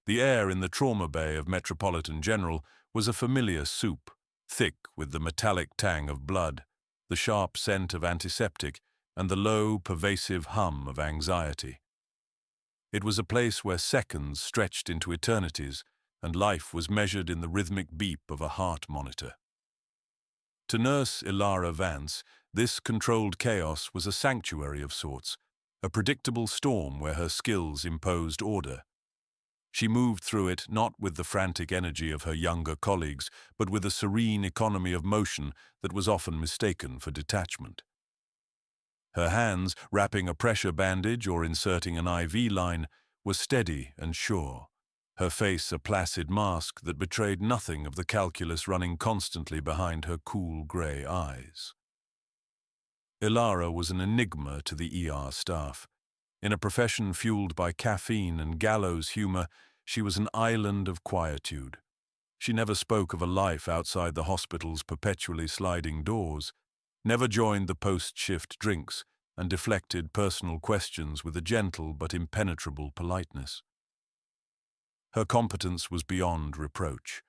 The air in the trauma bay of Metropolitan General was a familiar soup, thick with the metallic tang of blood, the sharp scent of antiseptic, and the low, pervasive hum of anxiety. It was a place where seconds stretched into eternities, and life was measured in the rhythmic beep of a heart monitor. To nurse Ilara Vance, this controlled chaos was a sanctuary of sorts, a predictable storm where her skills imposed order. She moved through it not with the frantic energy of her younger colleagues, but with a serene economy of motion that was often mistaken for detachment. Her hands, wrapping a pressure bandage or inserting an IV line, were steady and sure, her face a placid mask that betrayed nothing of the calculus running constantly behind her cool grey eyes. Ilara was an enigma to the ER staff. In a profession fueled by caffeine and gallows humor, she was an island of quietude. She never spoke of a life outside the hospital's perpetually sliding doors, never joined the post-shift drinks, and deflected personal questions with a gentle but impenetrable politeness. Her competence was beyond reproach.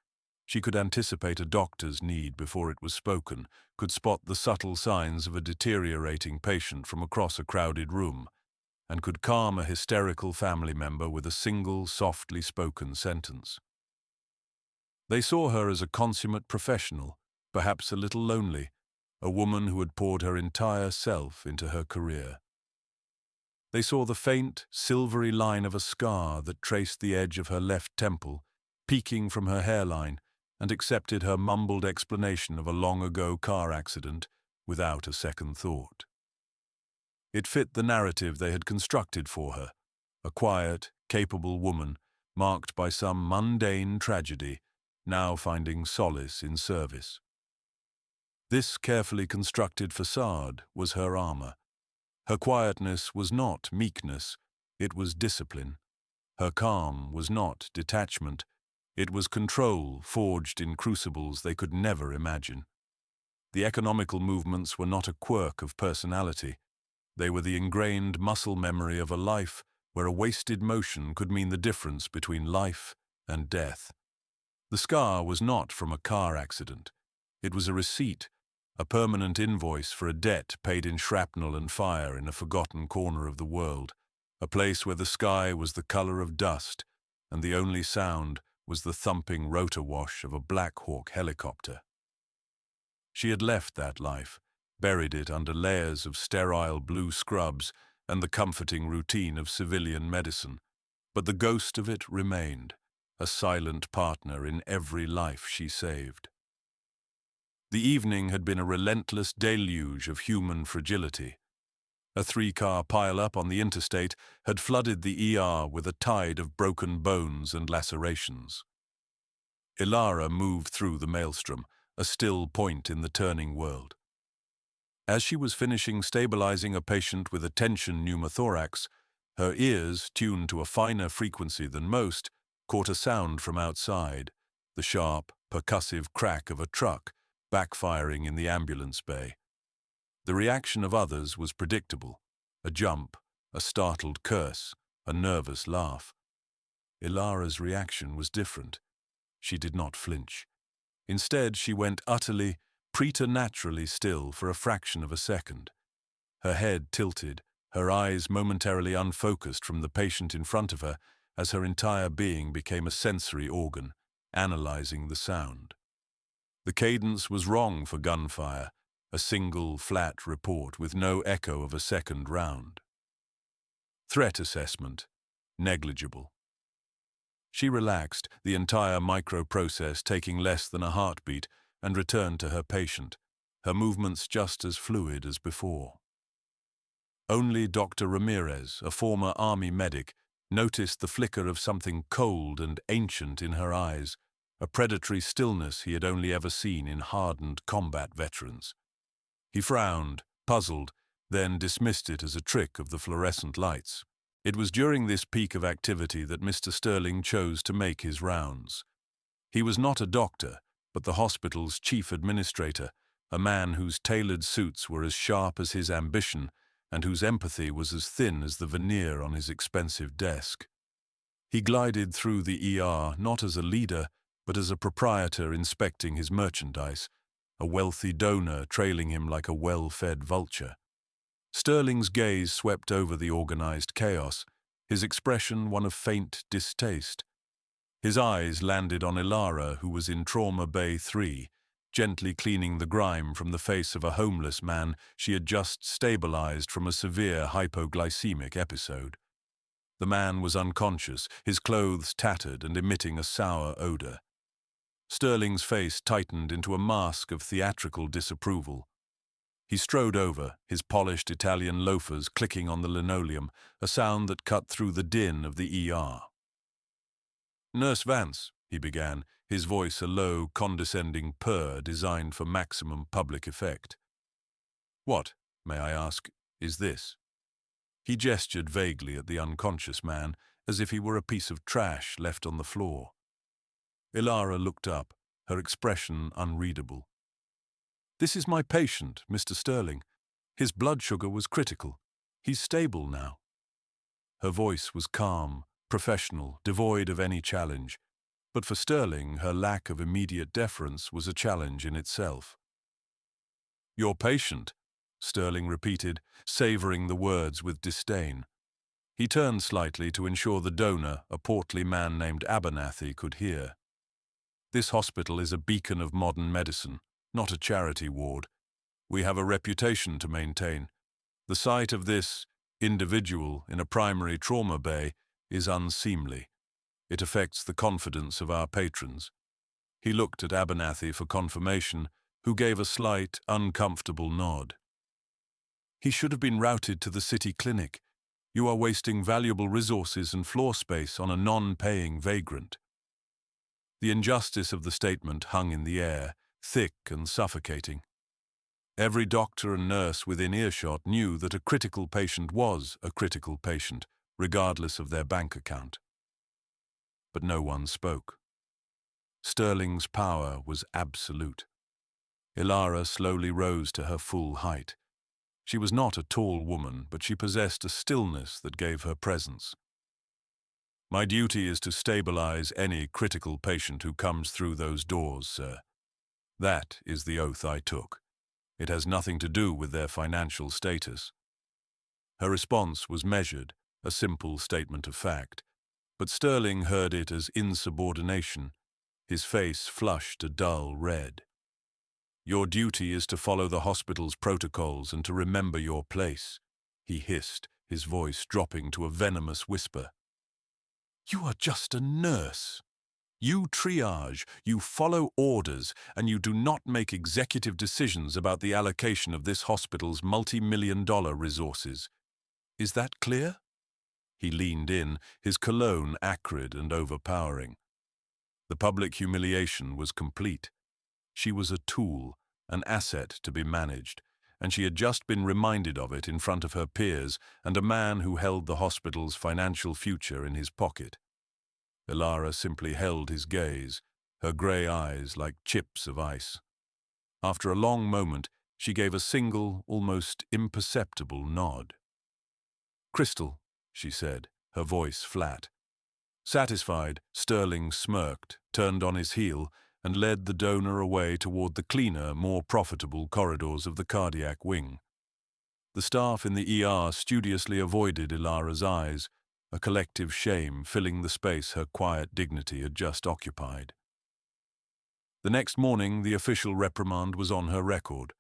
She could anticipate a doctor's need before it was spoken, could spot the subtle signs of a deteriorating patient from across a crowded room, and could calm a hysterical family member with a single, softly spoken sentence. They saw her as a consummate professional, perhaps a little lonely, a woman who had poured her entire self into her career. They saw the faint, silvery line of a scar that traced the edge of her left temple, peeking from her hairline, and accepted her mumbled explanation of a long-ago car accident without a second thought. It fit the narrative they had constructed for her, a quiet, capable woman marked by some mundane tragedy, now finding solace in service. This carefully constructed facade was her armor. Her quietness was not meekness, it was discipline. Her calm was not detachment, it was control forged in crucibles they could never imagine. The economical movements were not a quirk of personality. They were the ingrained muscle memory of a life where a wasted motion could mean the difference between life and death. The scar was not from a car accident. It was a receipt, a permanent invoice for a debt paid in shrapnel and fire in a forgotten corner of the world, a place where the sky was the color of dust and the only sound was the thumping rotor wash of a Black Hawk helicopter. She had left that life, buried it under layers of sterile blue scrubs and the comforting routine of civilian medicine, but the ghost of it remained, a silent partner in every life she saved. The evening had been a relentless deluge of human fragility. A 3-car pile-up on the interstate had flooded the ER with a tide of broken bones and lacerations. Ilara moved through the maelstrom, a still point in the turning world. As she was finishing stabilizing a patient with a tension pneumothorax, her ears, tuned to a finer frequency than most, caught a sound from outside, the sharp, percussive crack of a truck backfiring in the ambulance bay. The reaction of others was predictable, a jump, a startled curse, a nervous laugh. Ilara's reaction was different. She did not flinch. Instead, she went utterly, preternaturally still for a fraction of a second. Her head tilted, her eyes momentarily unfocused from the patient in front of her as her entire being became a sensory organ, analyzing the sound. The cadence was wrong for gunfire, a single, flat report with no echo of a second round. Threat assessment, negligible. She relaxed, the entire microprocess taking less than a heartbeat, and returned to her patient, her movements just as fluid as before. Only Dr. Ramirez, a former army medic, noticed the flicker of something cold and ancient in her eyes, a predatory stillness he had only ever seen in hardened combat veterans. He frowned, puzzled, then dismissed it as a trick of the fluorescent lights. It was during this peak of activity that Mr. Sterling chose to make his rounds. He was not a doctor, but the hospital's chief administrator, a man whose tailored suits were as sharp as his ambition and whose empathy was as thin as the veneer on his expensive desk. He glided through the ER not as a leader, but as a proprietor inspecting his merchandise, a wealthy donor trailing him like a well-fed vulture. Sterling's gaze swept over the organized chaos, his expression one of faint distaste. His eyes landed on Ilara, who was in Trauma Bay 3, gently cleaning the grime from the face of a homeless man she had just stabilized from a severe hypoglycemic episode. The man was unconscious, his clothes tattered and emitting a sour odor. Sterling's face tightened into a mask of theatrical disapproval. He strode over, his polished Italian loafers clicking on the linoleum, a sound that cut through the din of the ER. "Nurse Vance," he began, his voice a low, condescending purr designed for maximum public effect. "What, may I ask, is this?" He gestured vaguely at the unconscious man, as if he were a piece of trash left on the floor. Ilara looked up, her expression unreadable. "This is my patient, Mr. Sterling. His blood sugar was critical. He's stable now." Her voice was calm, professional, devoid of any challenge, but for Sterling, her lack of immediate deference was a challenge in itself. "Your patient," Sterling repeated, savoring the words with disdain. He turned slightly to ensure the donor, a portly man named Abernathy, could hear. "This hospital is a beacon of modern medicine, not a charity ward. We have a reputation to maintain. The sight of this individual in a primary trauma bay is unseemly. It affects the confidence of our patrons." He looked at Abernathy for confirmation, who gave a slight, uncomfortable nod. "He should have been routed to the city clinic. You are wasting valuable resources and floor space on a non-paying vagrant." The injustice of the statement hung in the air, thick and suffocating. Every doctor and nurse within earshot knew that a critical patient was a critical patient, regardless of their bank account. But no one spoke. Sterling's power was absolute. Ilara slowly rose to her full height. She was not a tall woman, but she possessed a stillness that gave her presence. "My duty is to stabilize any critical patient who comes through those doors, sir. That is the oath I took. It has nothing to do with their financial status." Her response was measured, a simple statement of fact, but Sterling heard it as insubordination. His face flushed a dull red. "Your duty is to follow the hospital's protocols and to remember your place," he hissed, his voice dropping to a venomous whisper. "You are just a nurse. You triage, you follow orders, and you do not make executive decisions about the allocation of this hospital's multi-million-dollar resources. Is that clear?" He leaned in, his cologne acrid and overpowering. The public humiliation was complete. She was a tool, an asset to be managed, and she had just been reminded of it in front of her peers and a man who held the hospital's financial future in his pocket. Ilara simply held his gaze, her grey eyes like chips of ice. After a long moment, she gave a single, almost imperceptible nod. "Crystal," she said, her voice flat. Satisfied, Sterling smirked, turned on his heel, and led the donor away toward the cleaner, more profitable corridors of the cardiac wing. The staff in the ER studiously avoided Ilara's eyes, a collective shame filling the space her quiet dignity had just occupied. The next morning, the official reprimand was on her record.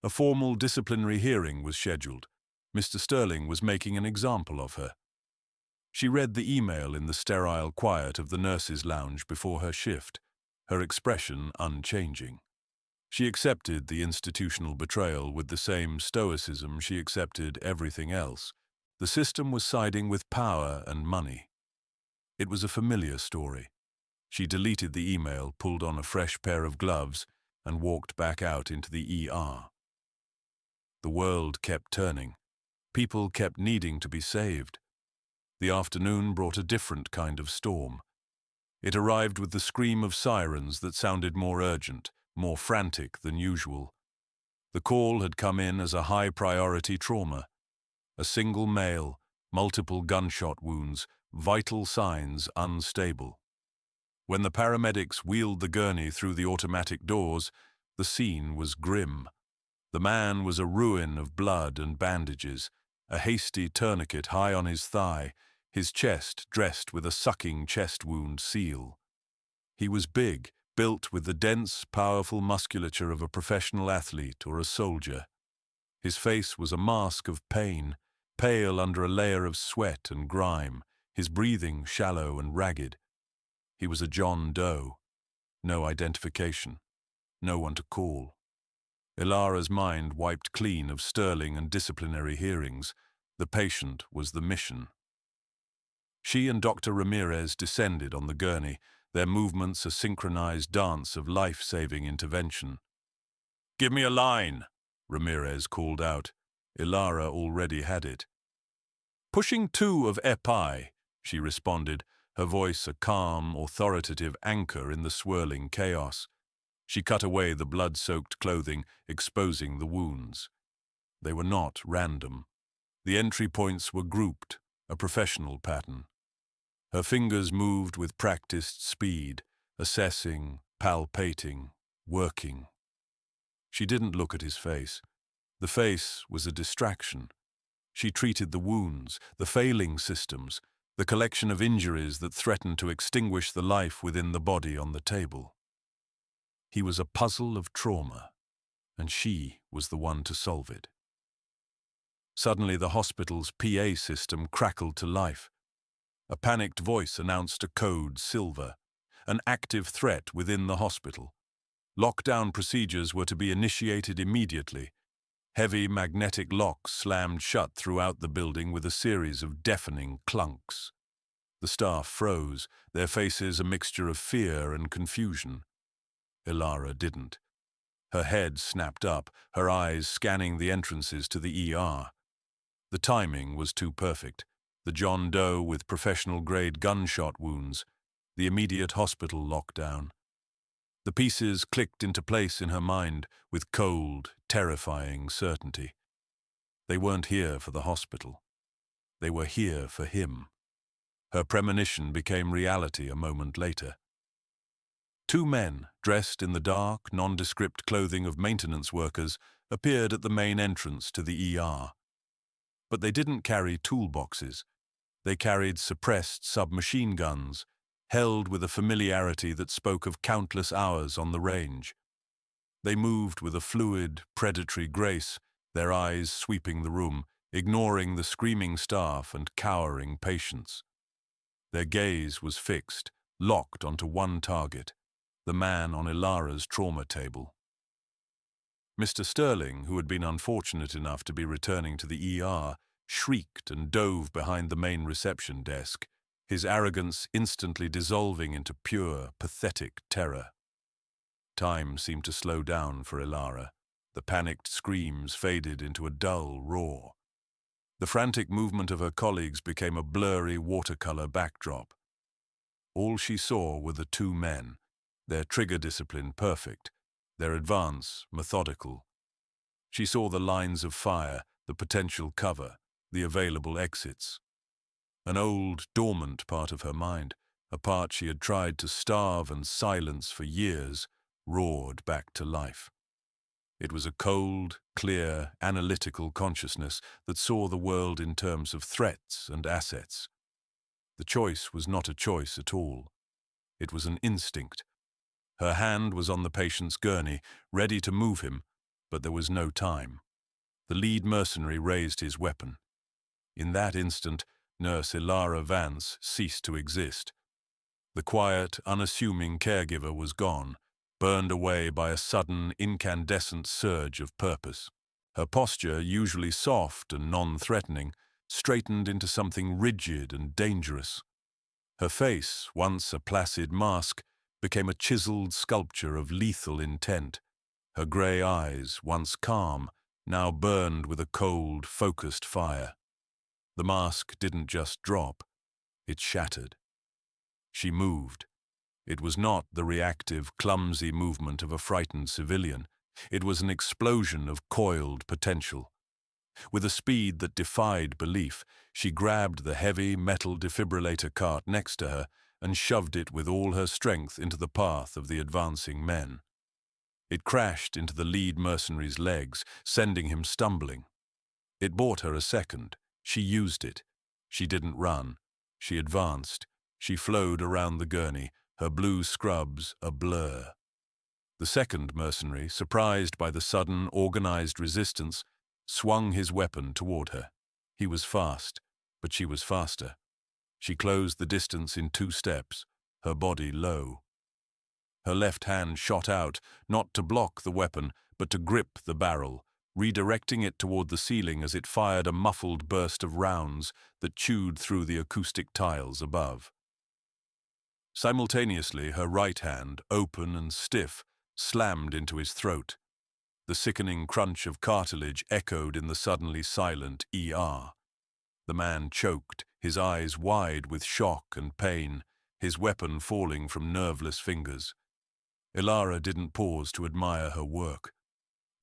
A formal disciplinary hearing was scheduled. Mr. Sterling was making an example of her. She read the email in the sterile quiet of the nurses' lounge before her shift, her expression unchanging. She accepted the institutional betrayal with the same stoicism she accepted everything else. The system was siding with power and money. It was a familiar story. She deleted the email, pulled on a fresh pair of gloves, and walked back out into the ER. The world kept turning. People kept needing to be saved. The afternoon brought a different kind of storm. It arrived with the scream of sirens that sounded more urgent, more frantic than usual. The call had come in as a high-priority trauma. A single male, multiple gunshot wounds, vital signs unstable. When the paramedics wheeled the gurney through the automatic doors, the scene was grim. The man was a ruin of blood and bandages, a hasty tourniquet high on his thigh, his chest dressed with a sucking chest wound seal. He was big, built with the dense, powerful musculature of a professional athlete or a soldier. His face was a mask of pain, pale under a layer of sweat and grime, his breathing shallow and ragged. He was a John Doe. No identification. No one to call. Ilara's mind wiped clean of sterling and disciplinary hearings. The patient was the mission. She and Dr. Ramirez descended on the gurney, their movements a synchronized dance of life-saving intervention. "Give me a line," Ramirez called out. Ilara already had it. "Pushing 2 of EPI," she responded, her voice a calm, authoritative anchor in the swirling chaos. She cut away the blood-soaked clothing, exposing the wounds. They were not random. The entry points were grouped, a professional pattern. Her fingers moved with practiced speed, assessing, palpating, working. She didn't look at his face. The face was a distraction. She treated the wounds, the failing systems, the collection of injuries that threatened to extinguish the life within the body on the table. He was a puzzle of trauma, and she was the one to solve it. Suddenly the hospital's PA system crackled to life. A panicked voice announced a code Silver, an active threat within the hospital. Lockdown procedures were to be initiated immediately. Heavy magnetic locks slammed shut throughout the building with a series of deafening clunks. The staff froze, their faces a mixture of fear and confusion. Ilara didn't. Her head snapped up, her eyes scanning the entrances to the ER. The timing was too perfect. The John Doe with professional-grade gunshot wounds, the immediate hospital lockdown. The pieces clicked into place in her mind with cold, terrifying certainty. They weren't here for the hospital. They were here for him. Her premonition became reality a moment later. 2 men, dressed in the dark, nondescript clothing of maintenance workers, appeared at the main entrance to the ER. But they didn't carry toolboxes. They carried suppressed submachine guns, held with a familiarity that spoke of countless hours on the range. They moved with a fluid, predatory grace, their eyes sweeping the room, ignoring the screaming staff and cowering patients. Their gaze was fixed, locked onto one target, the man on Ilara's trauma table. Mr. Sterling, who had been unfortunate enough to be returning to the ER, shrieked and dove behind the main reception desk, his arrogance instantly dissolving into pure, pathetic terror. Time seemed to slow down for Ilara. The panicked screams faded into a dull roar. The frantic movement of her colleagues became a blurry watercolor backdrop. All she saw were the 2 men, their trigger discipline perfect, their advance methodical. She saw the lines of fire, the potential cover, the available exits. An old, dormant part of her mind, a part she had tried to starve and silence for years, roared back to life. It was a cold, clear, analytical consciousness that saw the world in terms of threats and assets. The choice was not a choice at all. It was an instinct. Her hand was on the patient's gurney, ready to move him, but there was no time. The lead mercenary raised his weapon. In that instant, Nurse Ilara Vance ceased to exist. The quiet, unassuming caregiver was gone, burned away by a sudden, incandescent surge of purpose. Her posture, usually soft and non-threatening, straightened into something rigid and dangerous. Her face, once a placid mask, became a chiseled sculpture of lethal intent. Her grey eyes, once calm, now burned with a cold, focused fire. The mask didn't just drop, it shattered. She moved. It was not the reactive, clumsy movement of a frightened civilian. It was an explosion of coiled potential. With a speed that defied belief, she grabbed the heavy metal defibrillator cart next to her and shoved it with all her strength into the path of the advancing men. It crashed into the lead mercenary's legs, sending him stumbling. It bought her a second. She used it. She didn't run. She advanced. She flowed around the gurney, her blue scrubs a blur. The second mercenary, surprised by the sudden, organized resistance, swung his weapon toward her. He was fast, but she was faster. She closed the distance in 2 steps, her body low. Her left hand shot out, not to block the weapon, but to grip the barrel, redirecting it toward the ceiling as it fired a muffled burst of rounds that chewed through the acoustic tiles above. Simultaneously, her right hand, open and stiff, slammed into his throat. The sickening crunch of cartilage echoed in the suddenly silent ER. The man choked, his eyes wide with shock and pain, his weapon falling from nerveless fingers. Ilara didn't pause to admire her work.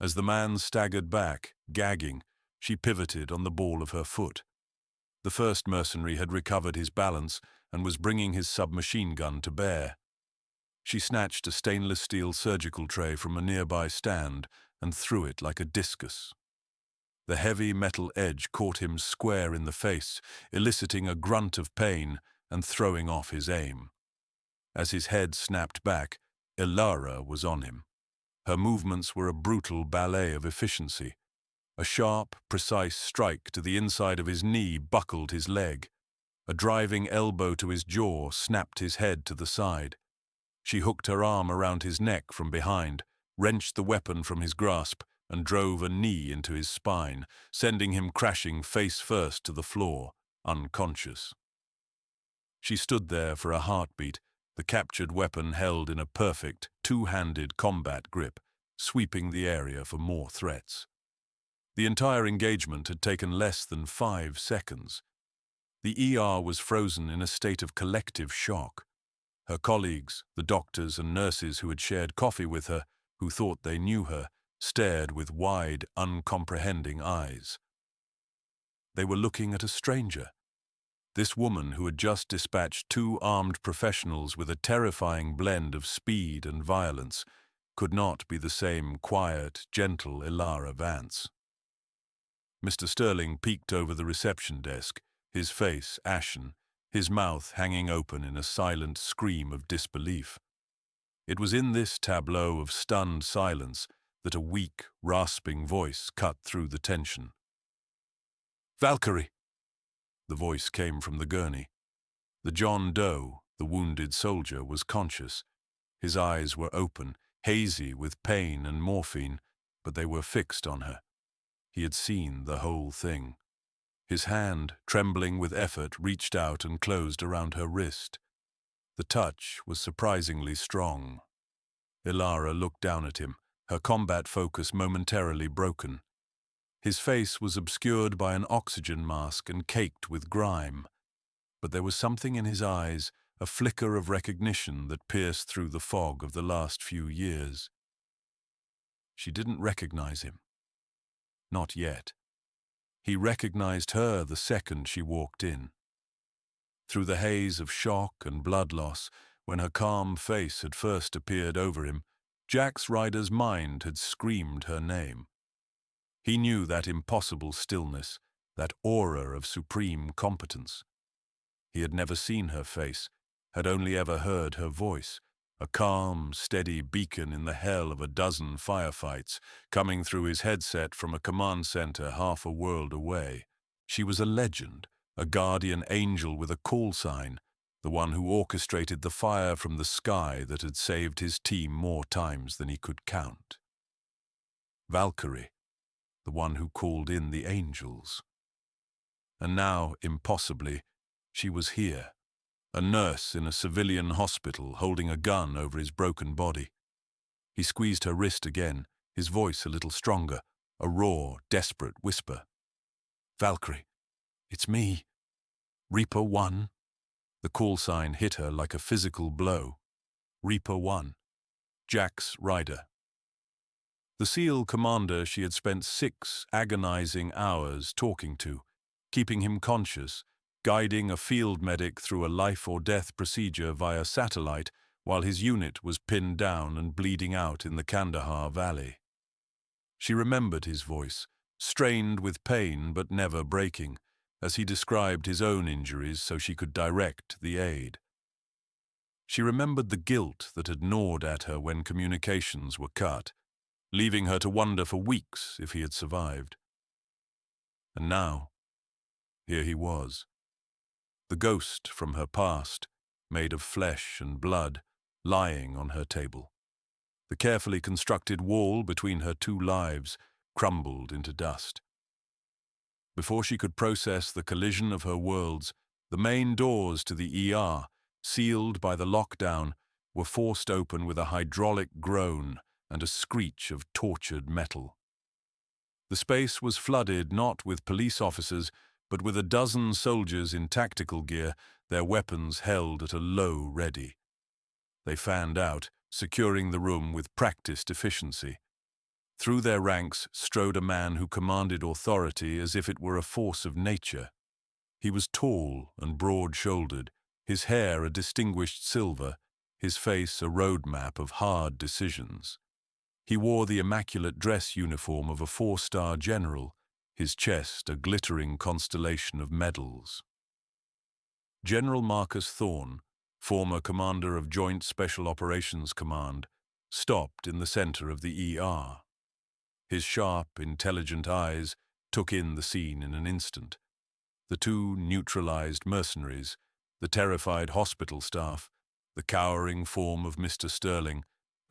As the man staggered back, gagging, she pivoted on the ball of her foot. The first mercenary had recovered his balance and was bringing his submachine gun to bear. She snatched a stainless steel surgical tray from a nearby stand and threw it like a discus. The heavy metal edge caught him square in the face, eliciting a grunt of pain and throwing off his aim. As his head snapped back, Ilara was on him. Her movements were a brutal ballet of efficiency. A sharp, precise strike to the inside of his knee buckled his leg. A driving elbow to his jaw snapped his head to the side. She hooked her arm around his neck from behind, wrenched the weapon from his grasp, and drove a knee into his spine, sending him crashing face first to the floor, unconscious. She stood there for a heartbeat, the captured weapon held in a perfect, two-handed combat grip, sweeping the area for more threats. The entire engagement had taken less than 5 seconds. The ER was frozen in a state of collective shock. Her colleagues, the doctors and nurses who had shared coffee with her, who thought they knew her, stared with wide, uncomprehending eyes. They were looking at a stranger. This woman who had just dispatched 2 armed professionals with a terrifying blend of speed and violence could not be the same quiet, gentle Ilara Vance. Mr. Sterling peeked over the reception desk, his face ashen, his mouth hanging open in a silent scream of disbelief. It was in this tableau of stunned silence that a weak, rasping voice cut through the tension. "Valkyrie!" The voice came from the gurney. The John Doe, the wounded soldier, was conscious. His eyes were open, hazy with pain and morphine, but they were fixed on her. He had seen the whole thing. His hand, trembling with effort, reached out and closed around her wrist. The touch was surprisingly strong. Ilara looked down at him, her combat focus momentarily broken. His face was obscured by an oxygen mask and caked with grime, but there was something in his eyes, a flicker of recognition that pierced through the fog of the last few years. She didn't recognize him. Not yet. He recognized her the second she walked in. Through the haze of shock and blood loss, when her calm face had first appeared over him, Jax Ryder's mind had screamed her name. He knew that impossible stillness, that aura of supreme competence. He had never seen her face, had only ever heard her voice, a calm, steady beacon in the hell of a dozen firefights, coming through his headset from a command center half a world away. She was a legend, a guardian angel with a call sign, the one who orchestrated the fire from the sky that had saved his team more times than he could count. Valkyrie, the one who called in the angels. And now, impossibly, she was here, a nurse in a civilian hospital holding a gun over his broken body. He squeezed her wrist again, his voice a little stronger, a raw, desperate whisper. "Valkyrie, it's me. Reaper 1. The call sign hit her like a physical blow. Reaper 1. Jax Ryder. The SEAL commander she had spent 6 agonizing hours talking to, keeping him conscious, guiding a field medic through a life-or-death procedure via satellite while his unit was pinned down and bleeding out in the Kandahar Valley. She remembered his voice, strained with pain but never breaking, as he described his own injuries so she could direct the aid. She remembered the guilt that had gnawed at her when communications were cut, leaving her to wonder for weeks if he had survived. And now, here he was, the ghost from her past, made of flesh and blood, lying on her table. The carefully constructed wall between her 2 lives crumbled into dust. Before she could process the collision of her worlds, the main doors to the ER, sealed by the lockdown, were forced open with a hydraulic groan and a screech of tortured metal. The space was flooded not with police officers, but with a dozen soldiers in tactical gear, their weapons held at a low ready. They fanned out, securing the room with practiced efficiency. Through their ranks strode a man who commanded authority as if it were a force of nature. He was tall and broad-shouldered, his hair a distinguished silver, his face a roadmap of hard decisions. He wore the immaculate dress uniform of a 4-star general, his chest a glittering constellation of medals. General Marcus Thorne, former commander of Joint Special Operations Command, stopped in the center of the ER. His sharp, intelligent eyes took in the scene in an instant. The 2 neutralized mercenaries, the terrified hospital staff, the cowering form of Mr. Sterling,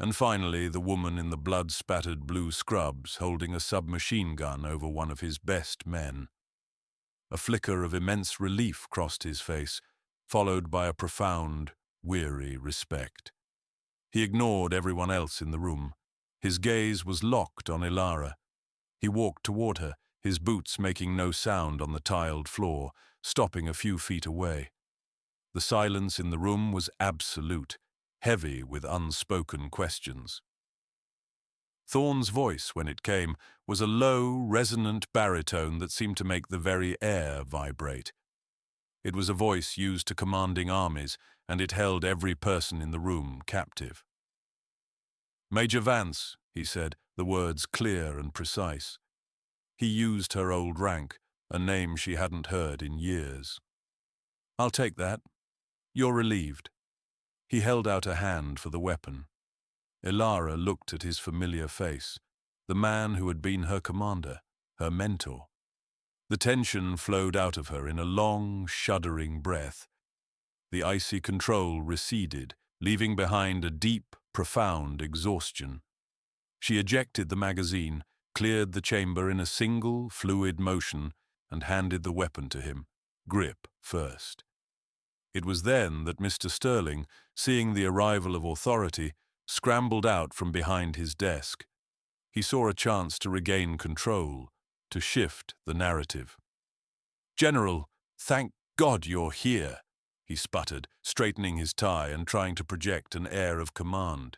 and finally the woman in the blood-spattered blue scrubs holding a submachine gun over one of his best men. A flicker of immense relief crossed his face, followed by a profound, weary respect. He ignored everyone else in the room. His gaze was locked on Ilara. He walked toward her, his boots making no sound on the tiled floor, stopping a few feet away. The silence in the room was absolute, heavy with unspoken questions. Thorne's voice, when it came, was a low, resonant baritone that seemed to make the very air vibrate. It was a voice used to commanding armies, and it held every person in the room captive. "Major Vance," he said, the words clear and precise. He used her old rank, a name she hadn't heard in years. "I'll take that. You're relieved." He held out a hand for the weapon. Ilara looked at his familiar face, the man who had been her commander, her mentor. The tension flowed out of her in a long, shuddering breath. The icy control receded, leaving behind a deep, profound exhaustion. She ejected the magazine, cleared the chamber in a single, fluid motion, and handed the weapon to him, grip first. It was then that Mr. Sterling, seeing the arrival of authority, scrambled out from behind his desk. He saw a chance to regain control, to shift the narrative. "General, thank God you're here," he sputtered, straightening his tie and trying to project an air of command.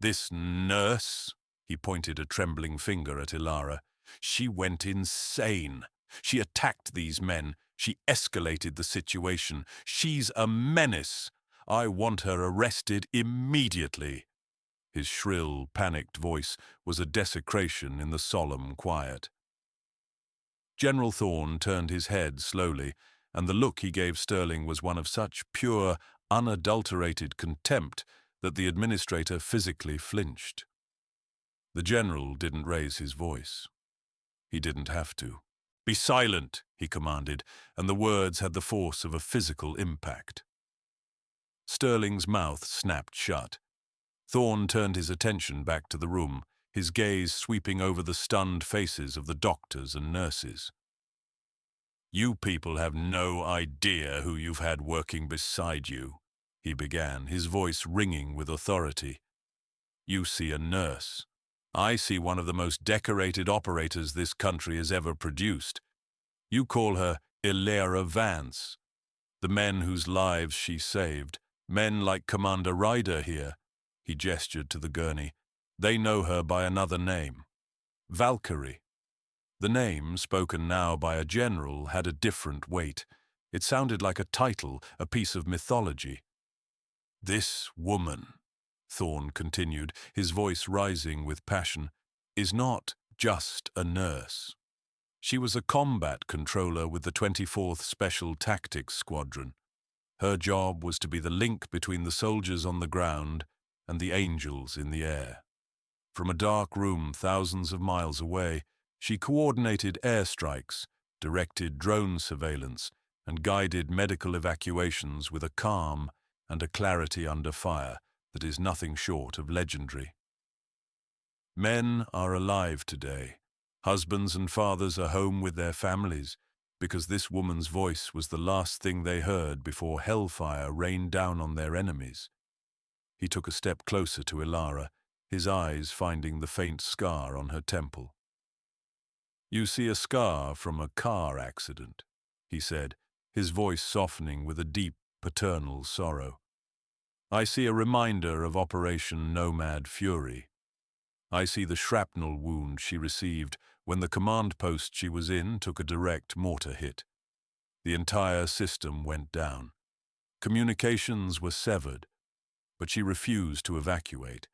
"This nurse," he pointed a trembling finger at Ilara, "she went insane. She attacked these men. She escalated the situation. She's a menace. I want her arrested immediately." His shrill, panicked voice was a desecration in the solemn quiet. General Thorne turned his head slowly, and the look he gave Sterling was one of such pure, unadulterated contempt that the administrator physically flinched. The general didn't raise his voice. He didn't have to. "Be silent," he commanded, and the words had the force of a physical impact. Sterling's mouth snapped shut. Thorne turned his attention back to the room, his gaze sweeping over the stunned faces of the doctors and nurses. "You people have no idea who you've had working beside you," he began, his voice ringing with authority. "You see a nurse. I see one of the most decorated operators this country has ever produced. You call her Ilara Vance. The men whose lives she saved, men like Commander Ryder here," he gestured to the gurney, They know her by another name, Valkyrie. The name, spoken now by a general, had a different weight. It sounded like a title, a piece of mythology. "This woman," Thorne continued, his voice rising with passion, "is not just a nurse. She was a combat controller with the 24th Special Tactics Squadron. Her job was to be the link between the soldiers on the ground and the angels in the air. From a dark room thousands of miles away, she coordinated airstrikes, directed drone surveillance, and guided medical evacuations with a calm and a clarity under fire that is nothing short of legendary. Men are alive today. Husbands and fathers are home with their families, because this woman's voice was the last thing they heard before hellfire rained down on their enemies." He took a step closer to Ilara, his eyes finding the faint scar on her temple. "You see a scar from a car accident," he said, his voice softening with a deep, paternal sorrow. "I see a reminder of Operation Nomad Fury. I see the shrapnel wound she received when the command post she was in took a direct mortar hit. The entire system went down. Communications were severed, but she refused to evacuate.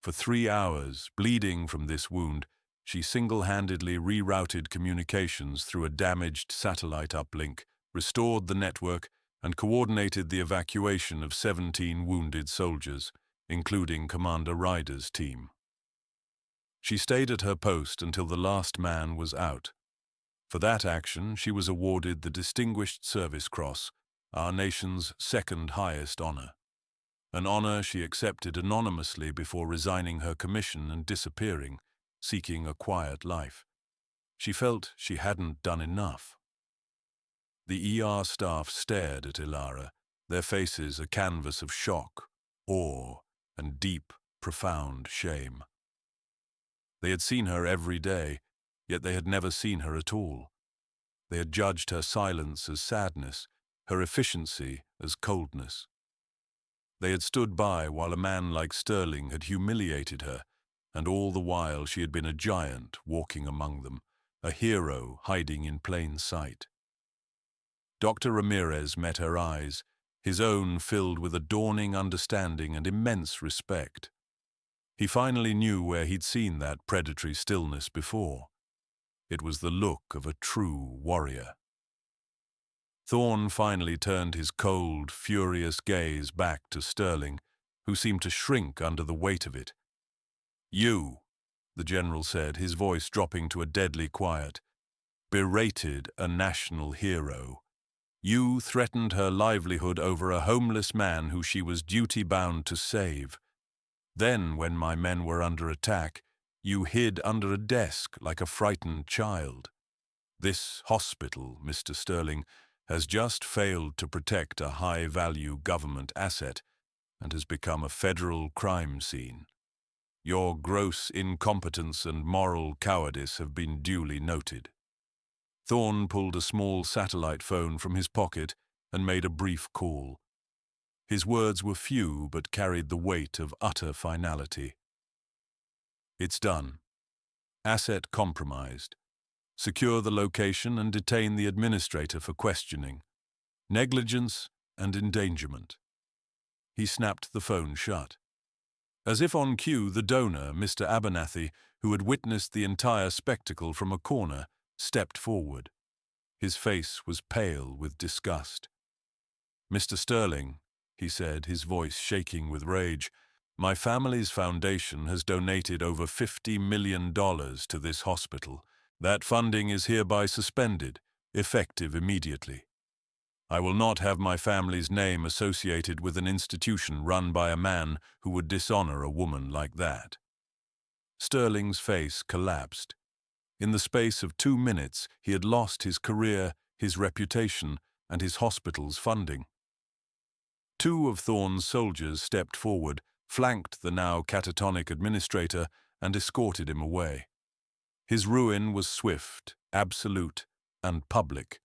For 3 hours, bleeding from this wound, she single-handedly rerouted communications through a damaged satellite uplink, restored the network, and coordinated the evacuation of 17 wounded soldiers, including Commander Ryder's team. She stayed at her post until the last man was out. For that action, she was awarded the Distinguished Service Cross, our nation's second highest honor. An honor she accepted anonymously before resigning her commission and disappearing, seeking a quiet life. She felt she hadn't done enough. The ER staff stared at Ilara, their faces a canvas of shock, awe, and deep, profound shame. They had seen her every day, yet they had never seen her at all. They had judged her silence as sadness, her efficiency as coldness. They had stood by while a man like Sterling had humiliated her, and all the while she had been a giant walking among them, a hero hiding in plain sight. Dr. Ramirez met her eyes, his own filled with a dawning understanding and immense respect. He finally knew where he'd seen that predatory stillness before. It was the look of a true warrior. Thorne finally turned his cold, furious gaze back to Sterling, who seemed to shrink under the weight of it. "You," the general said, his voice dropping to a deadly quiet, "berated a national hero. You threatened her livelihood over a homeless man who she was duty-bound to save. Then, when my men were under attack, you hid under a desk like a frightened child. This hospital, Mr. Sterling, has just failed to protect a high-value government asset and has become a federal crime scene. Your gross incompetence and moral cowardice have been duly noted." Thorne pulled a small satellite phone from his pocket and made a brief call. His words were few but carried the weight of utter finality. "It's done. Asset compromised. Secure the location and detain the administrator for questioning. Negligence and endangerment." He snapped the phone shut. As if on cue, the donor, Mr. Abernathy, who had witnessed the entire spectacle from a corner, stepped forward. His face was pale with disgust. "Mr. Sterling," he said, his voice shaking with rage, "my family's foundation has donated over $50 million to this hospital. That funding is hereby suspended, effective immediately. I will not have my family's name associated with an institution run by a man who would dishonor a woman like that." Sterling's face collapsed. In the space of 2 minutes, he had lost his career, his reputation, and his hospital's funding. 2 of Thorne's soldiers stepped forward, flanked the now catatonic administrator, and escorted him away. His ruin was swift, absolute, and public.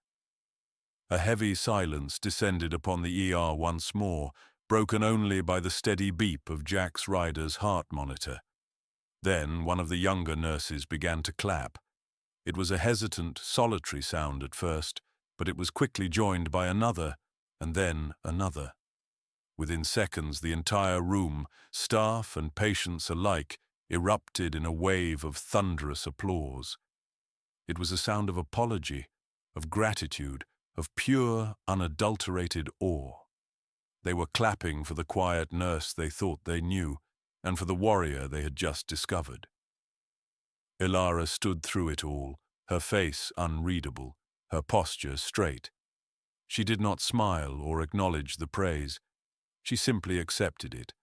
A heavy silence descended upon the ER once more, broken only by the steady beep of Jax Ryder's heart monitor. Then one of the younger nurses began to clap. It was a hesitant, solitary sound at first, but it was quickly joined by another, and then another. Within seconds, the entire room, staff and patients alike, erupted in a wave of thunderous applause. It was a sound of apology, of gratitude, of pure, unadulterated awe. They were clapping for the quiet nurse they thought they knew, and for the warrior they had just discovered. Ilara stood through it all, her face unreadable, her posture straight. She did not smile or acknowledge the praise. She simply accepted it,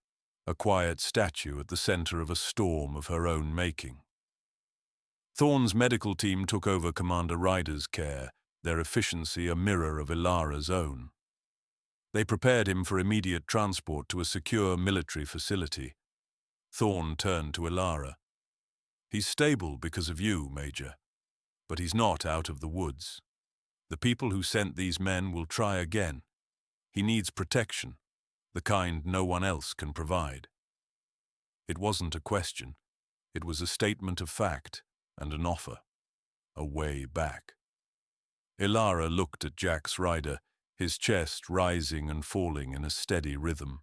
a quiet statue at the center of a storm of her own making. Thorne's medical team took over Commander Ryder's care, their efficiency a mirror of Ilara's own. They prepared him for immediate transport to a secure military facility. Thorne turned to Ilara. "He's stable because of you, Major, but he's not out of the woods. The people who sent these men will try again. He needs protection, the kind no one else can provide." It wasn't a question. It was a statement of fact and an offer. A way back. Ilara looked at Jax Ryder, his chest rising and falling in a steady rhythm.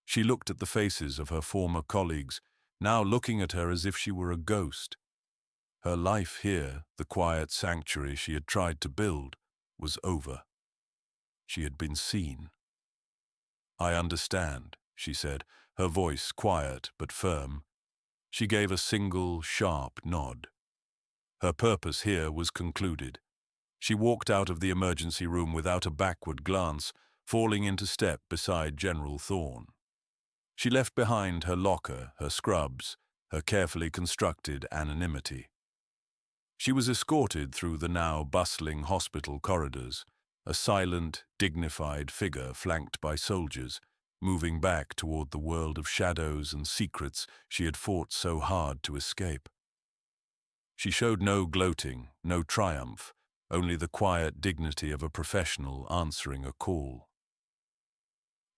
She looked at the faces of her former colleagues, now looking at her as if she were a ghost. Her life here, the quiet sanctuary she had tried to build, was over. She had been seen. "I understand," she said, her voice quiet but firm. She gave a single, sharp nod. Her purpose here was concluded. She walked out of the emergency room without a backward glance, falling into step beside General Thorne. She left behind her locker, her scrubs, her carefully constructed anonymity. She was escorted through the now bustling hospital corridors, a silent, dignified figure flanked by soldiers, moving back toward the world of shadows and secrets she had fought so hard to escape. She showed no gloating, no triumph, only the quiet dignity of a professional answering a call.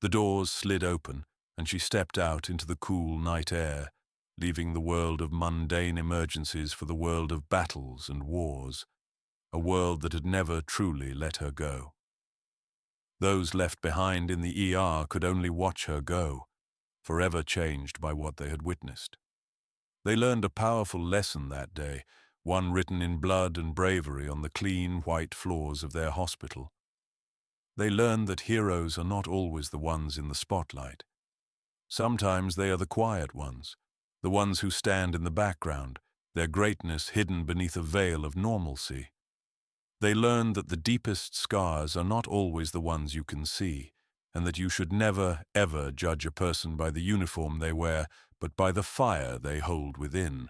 The doors slid open, and she stepped out into the cool night air, leaving the world of mundane emergencies for the world of battles and wars, a world that had never truly let her go. Those left behind in the ER could only watch her go, forever changed by what they had witnessed. They learned a powerful lesson that day, one written in blood and bravery on the clean, white floors of their hospital. They learned that heroes are not always the ones in the spotlight. Sometimes they are the quiet ones, the ones who stand in the background, their greatness hidden beneath a veil of normalcy. They learned that the deepest scars are not always the ones you can see, and that you should never, ever judge a person by the uniform they wear, but by the fire they hold within.